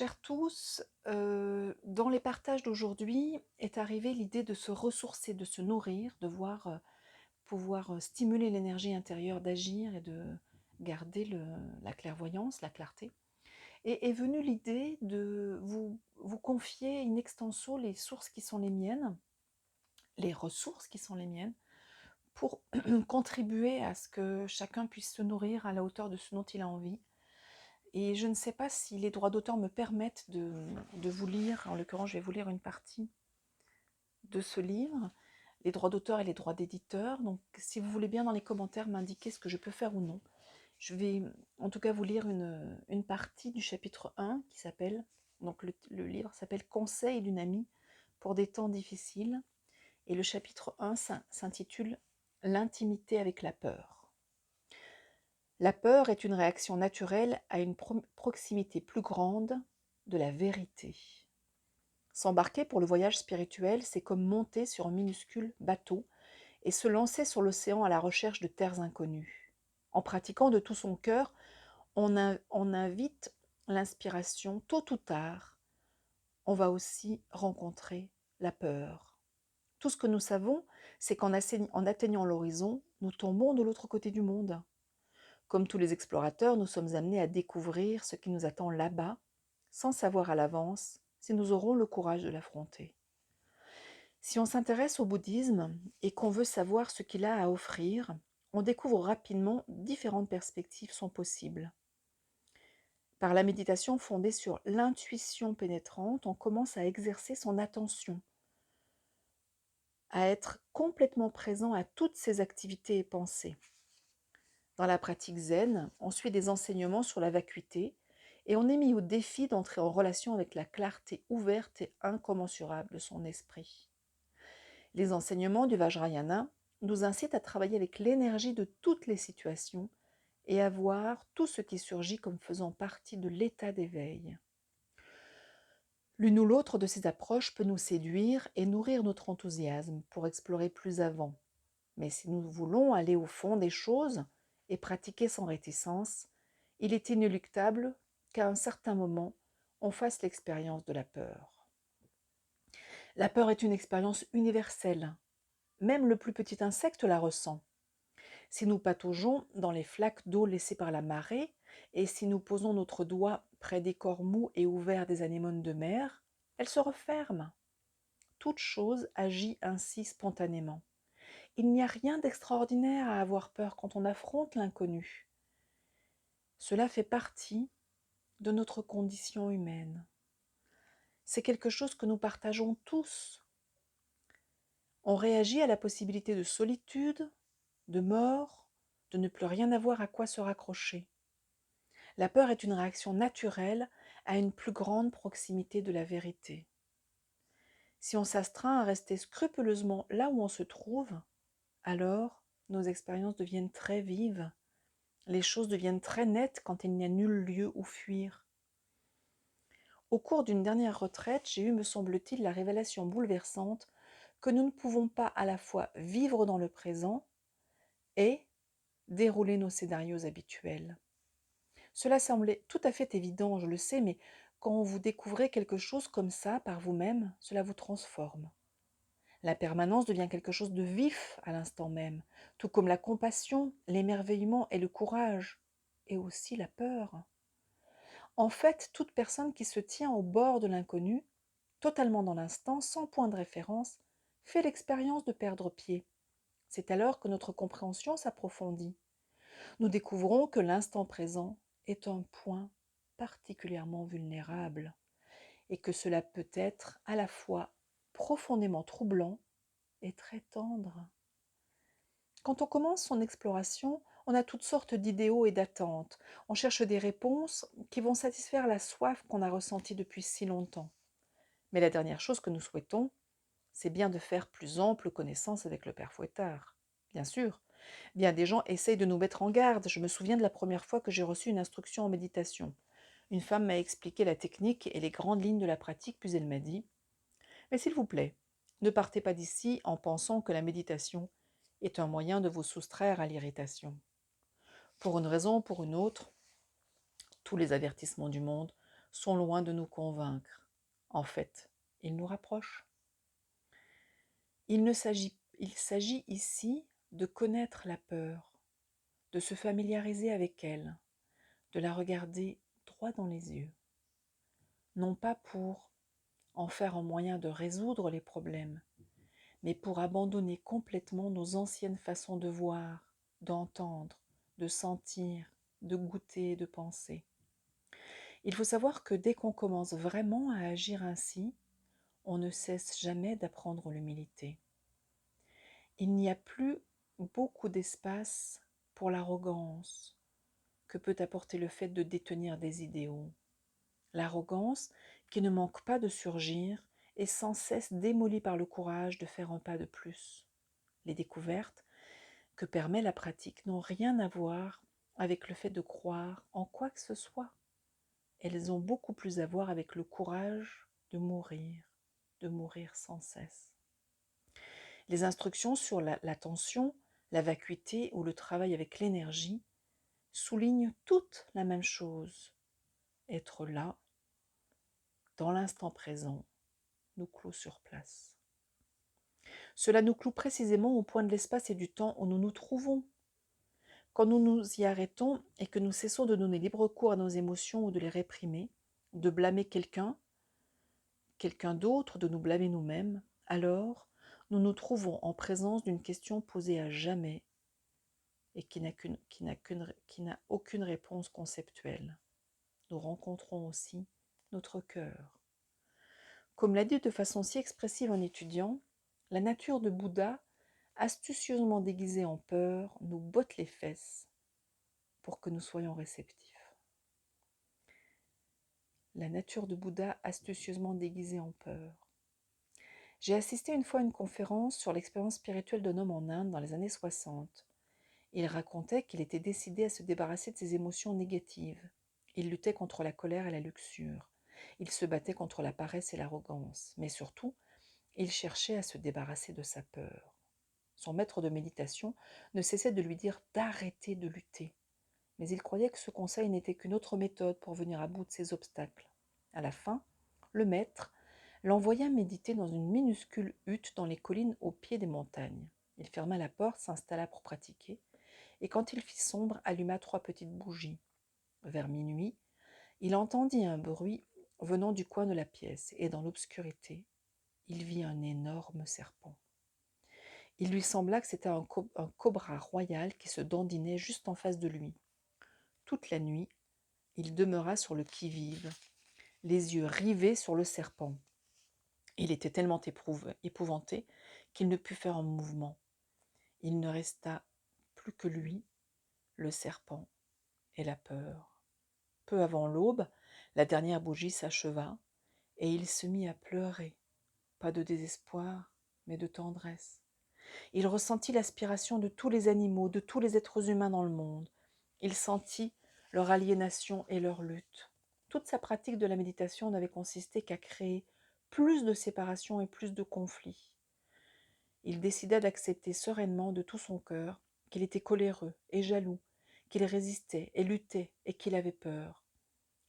Chers tous, dans les partages d'aujourd'hui est arrivée l'idée de se ressourcer, de se nourrir, de pouvoir stimuler l'énergie intérieure d'agir et de garder la clairvoyance, la clarté. Et est venue l'idée de vous confier in extenso les sources qui sont les miennes, les ressources qui sont les miennes, pour contribuer à ce que chacun puisse se nourrir à la hauteur de ce dont il a envie. Et je ne sais pas si les droits d'auteur me permettent de vous lire, en l'occurrence je vais vous lire une partie de ce livre, les droits d'auteur et les droits d'éditeur. Donc si vous voulez bien dans les commentaires m'indiquer ce que je peux faire ou non. Je vais en tout cas vous lire une partie du chapitre 1 qui s'appelle, donc le livre s'appelle Conseil d'une amie pour des temps difficiles. Et le chapitre 1 s'intitule L'intimité avec la peur. La peur est une réaction naturelle à une proximité plus grande de la vérité. S'embarquer pour le voyage spirituel, c'est comme monter sur un minuscule bateau et se lancer sur l'océan à la recherche de terres inconnues. En pratiquant de tout son cœur, on invite l'inspiration. Tôt ou tard, on va aussi rencontrer la peur. Tout ce que nous savons, c'est qu'en atteignant l'horizon, nous tombons de l'autre côté du monde. Comme tous les explorateurs, nous sommes amenés à découvrir ce qui nous attend là-bas, sans savoir à l'avance si nous aurons le courage de l'affronter. Si on s'intéresse au bouddhisme et qu'on veut savoir ce qu'il a à offrir, on découvre rapidement différentes perspectives sont possibles. Par la méditation fondée sur l'intuition pénétrante, on commence à exercer son attention, à être complètement présent à toutes ses activités et pensées. Dans la pratique zen, on suit des enseignements sur la vacuité et on est mis au défi d'entrer en relation avec la clarté ouverte et incommensurable de son esprit. Les enseignements du Vajrayana nous incitent à travailler avec l'énergie de toutes les situations et à voir tout ce qui surgit comme faisant partie de l'état d'éveil. L'une ou l'autre de ces approches peut nous séduire et nourrir notre enthousiasme pour explorer plus avant. Mais si nous voulons aller au fond des choses et pratiquer sans réticence, il est inéluctable qu'à un certain moment, on fasse l'expérience de la peur. La peur est une expérience universelle. Même le plus petit insecte la ressent. Si nous pataugeons dans les flaques d'eau laissées par la marée, et si nous posons notre doigt près des corps mous et ouverts des anémones de mer, elles se referment. Toute chose agit ainsi spontanément. Il n'y a rien d'extraordinaire à avoir peur quand on affronte l'inconnu. Cela fait partie de notre condition humaine. C'est quelque chose que nous partageons tous. On réagit à la possibilité de solitude, de mort, de ne plus rien avoir à quoi se raccrocher. La peur est une réaction naturelle à une plus grande proximité de la vérité. Si on s'astreint à rester scrupuleusement là où on se trouve, alors nos expériences deviennent très vives. Les choses deviennent très nettes quand il n'y a nul lieu où fuir. Au cours d'une dernière retraite, j'ai eu, me semble-t-il, la révélation bouleversante que nous ne pouvons pas à la fois vivre dans le présent et dérouler nos scénarios habituels. Cela semblait tout à fait évident, je le sais, mais quand vous découvrez quelque chose comme ça par vous-même, cela vous transforme. La permanence devient quelque chose de vif à l'instant même, tout comme la compassion, l'émerveillement et le courage, et aussi la peur. En fait, toute personne qui se tient au bord de l'inconnu, totalement dans l'instant, sans point de référence, fait l'expérience de perdre pied. C'est alors que notre compréhension s'approfondit. Nous découvrons que l'instant présent est un point particulièrement vulnérable et que cela peut être à la fois profondément troublant et très tendre. Quand on commence son exploration, on a toutes sortes d'idéaux et d'attentes. On cherche des réponses qui vont satisfaire la soif qu'on a ressentie depuis si longtemps. Mais la dernière chose que nous souhaitons, c'est bien de faire plus ample connaissance avec le père Fouettard. Bien sûr, bien des gens essayent de nous mettre en garde. Je me souviens de la première fois que j'ai reçu une instruction en méditation. Une femme m'a expliqué la technique et les grandes lignes de la pratique, puis elle m'a dit « Mais s'il vous plaît, ne partez pas d'ici en pensant que la méditation est un moyen de vous soustraire à l'irritation. Pour une raison ou pour une autre, tous les avertissements du monde sont loin de nous convaincre. En fait, ils nous rapprochent. Il s'agit ici de connaître la peur, de se familiariser avec elle, de la regarder droit dans les yeux, non pas pour en faire un moyen de résoudre les problèmes, mais pour abandonner complètement nos anciennes façons de voir, d'entendre, de sentir, de goûter, de penser. Il faut savoir que dès qu'on commence vraiment à agir ainsi, on ne cesse jamais d'apprendre l'humilité. Il n'y a plus beaucoup d'espace pour l'arrogance que peut apporter le fait de détenir des idéaux. L'arrogance, qui ne manque pas de surgir, est sans cesse démolie par le courage de faire un pas de plus. Les découvertes que permet la pratique n'ont rien à voir avec le fait de croire en quoi que ce soit. Elles ont beaucoup plus à voir avec le courage de mourir sans cesse. Les instructions sur l'attention, la vacuité ou le travail avec l'énergie soulignent toutes la même chose. Être là, dans l'instant présent, nous cloue sur place. Cela nous cloue précisément au point de l'espace et du temps où nous nous trouvons. Quand nous nous y arrêtons et que nous cessons de donner libre cours à nos émotions ou de les réprimer, de blâmer quelqu'un d'autre, de nous blâmer nous-mêmes, alors nous nous trouvons en présence d'une question posée à jamais et qui n'a aucune réponse conceptuelle. Nous rencontrons aussi notre cœur. Comme l'a dit de façon si expressive un étudiant, la nature de Bouddha, astucieusement déguisée en peur, nous botte les fesses pour que nous soyons réceptifs. La nature de Bouddha, astucieusement déguisée en peur. J'ai assisté une fois à une conférence sur l'expérience spirituelle d'un homme en Inde dans les années 60. Il racontait qu'il était décidé à se débarrasser de ses émotions négatives. Il luttait contre la colère et la luxure. Il se battait contre la paresse et l'arrogance. Mais surtout, il cherchait à se débarrasser de sa peur. Son maître de méditation ne cessait de lui dire d'arrêter de lutter. Mais il croyait que ce conseil n'était qu'une autre méthode pour venir à bout de ses obstacles. À la fin, le maître l'envoya méditer dans une minuscule hutte dans les collines au pied des montagnes. Il ferma la porte, s'installa pour pratiquer, et quand il fit sombre, alluma 3 petites bougies. Vers minuit, il entendit un bruit venant du coin de la pièce, et dans l'obscurité, il vit un énorme serpent. Il lui sembla que c'était un cobra royal qui se dandinait juste en face de lui. Toute la nuit, il demeura sur le qui-vive, les yeux rivés sur le serpent. Il était tellement épouvanté qu'il ne put faire un mouvement. Il ne resta plus que lui, le serpent et la peur. Peu avant l'aube, la dernière bougie s'acheva et il se mit à pleurer, pas de désespoir, mais de tendresse. Il ressentit l'aspiration de tous les animaux, de tous les êtres humains dans le monde. Il sentit leur aliénation et leur lutte. Toute sa pratique de la méditation n'avait consisté qu'à créer plus de séparation et plus de conflits. Il décida d'accepter sereinement de tout son cœur qu'il était coléreux et jaloux, qu'il résistait et luttait et qu'il avait peur.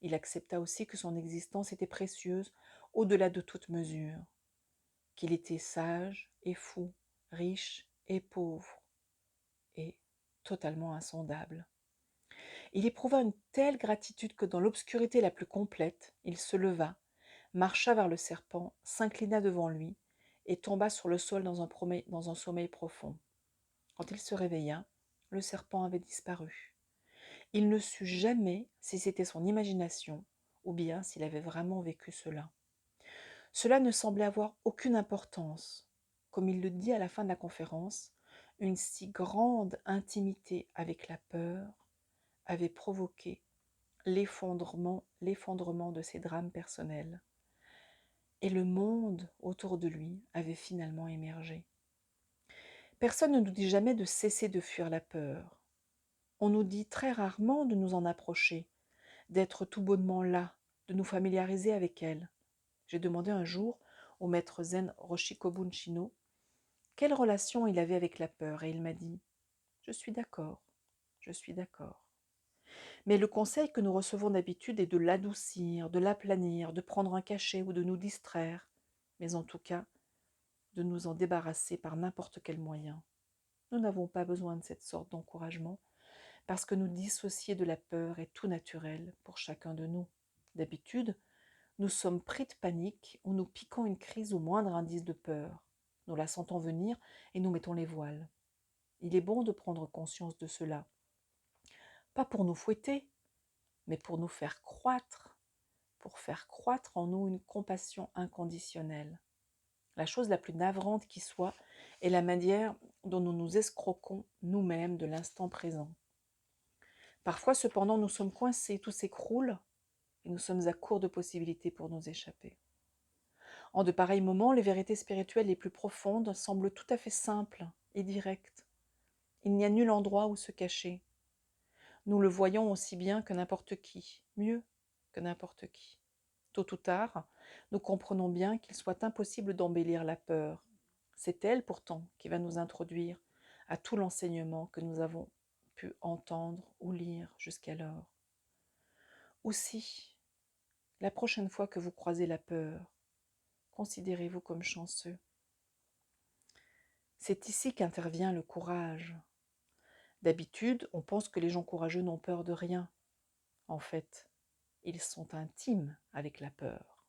Il accepta aussi que son existence était précieuse au-delà de toute mesure, qu'il était sage et fou, riche et pauvre, et totalement insondable. Il éprouva une telle gratitude que dans l'obscurité la plus complète, il se leva, marcha vers le serpent, s'inclina devant lui, et tomba sur le sol dans un sommeil profond. Quand il se réveilla, le serpent avait disparu. Il ne sut jamais si c'était son imagination ou bien s'il avait vraiment vécu cela. Cela ne semblait avoir aucune importance. Comme il le dit à la fin de la conférence, une si grande intimité avec la peur avait provoqué l'effondrement de ses drames personnels. Et le monde autour de lui avait finalement émergé. Personne ne nous dit jamais de cesser de fuir la peur. On nous dit très rarement de nous en approcher, d'être tout bonnement là, de nous familiariser avec elle. J'ai demandé un jour au maître zen Roshikobun Shino quelle relation il avait avec la peur, et il m'a dit « Je suis d'accord, je suis d'accord ». Mais le conseil que nous recevons d'habitude est de l'adoucir, de l'aplanir, de prendre un cachet ou de nous distraire, mais en tout cas, de nous en débarrasser par n'importe quel moyen. Nous n'avons pas besoin de cette sorte d'encouragement, parce que nous dissocier de la peur est tout naturel pour chacun de nous. D'habitude, nous sommes pris de panique ou nous piquons une crise au moindre indice de peur. Nous la sentons venir et nous mettons les voiles. Il est bon de prendre conscience de cela, pas pour nous fouetter, mais pour faire croître en nous une compassion inconditionnelle. La chose la plus navrante qui soit est la manière dont nous nous escroquons nous-mêmes de l'instant présent. Parfois, cependant, nous sommes coincés, tout s'écroule, et nous sommes à court de possibilités pour nous échapper. En de pareils moments, les vérités spirituelles les plus profondes semblent tout à fait simples et directes. Il n'y a nul endroit où se cacher. Nous le voyons aussi bien que n'importe qui, mieux que n'importe qui. Tôt ou tard, nous comprenons bien qu'il soit impossible d'embellir la peur. C'est elle pourtant qui va nous introduire à tout l'enseignement que nous avons pu entendre ou lire jusqu'alors. Aussi, la prochaine fois que vous croisez la peur, considérez-vous comme chanceux. C'est ici qu'intervient le courage. D'habitude, on pense que les gens courageux n'ont peur de rien. En fait, ils sont intimes avec la peur.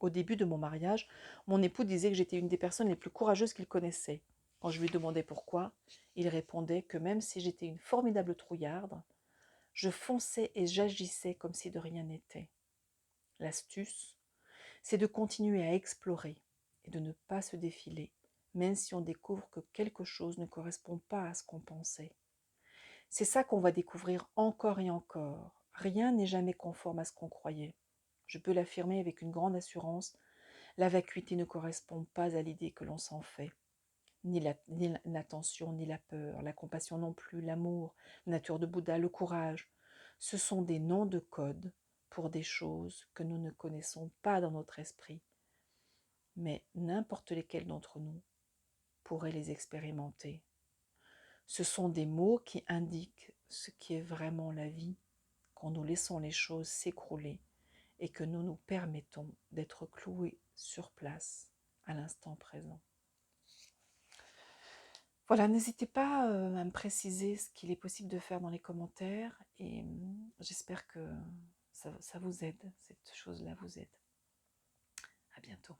Au début de mon mariage, mon époux disait que j'étais une des personnes les plus courageuses qu'il connaissait. Quand je lui demandais pourquoi, il répondait que même si j'étais une formidable trouillarde, je fonçais et j'agissais comme si de rien n'était. L'astuce, c'est de continuer à explorer et de ne pas se défiler, même si on découvre que quelque chose ne correspond pas à ce qu'on pensait. C'est ça qu'on va découvrir encore et encore. Rien n'est jamais conforme à ce qu'on croyait. Je peux l'affirmer avec une grande assurance, la vacuité ne correspond pas à l'idée que l'on s'en fait. Ni l'attention, ni la peur, la compassion non plus, l'amour, la nature de Bouddha, le courage. Ce sont des noms de code pour des choses que nous ne connaissons pas dans notre esprit. Mais n'importe lesquels d'entre nous pourrait les expérimenter. Ce sont des mots qui indiquent ce qui est vraiment la vie, quand nous laissons les choses s'écrouler et que nous nous permettons d'être cloués sur place à l'instant présent. Voilà, n'hésitez pas à me préciser ce qu'il est possible de faire dans les commentaires et j'espère que ça vous aide, cette chose-là vous aide. À bientôt.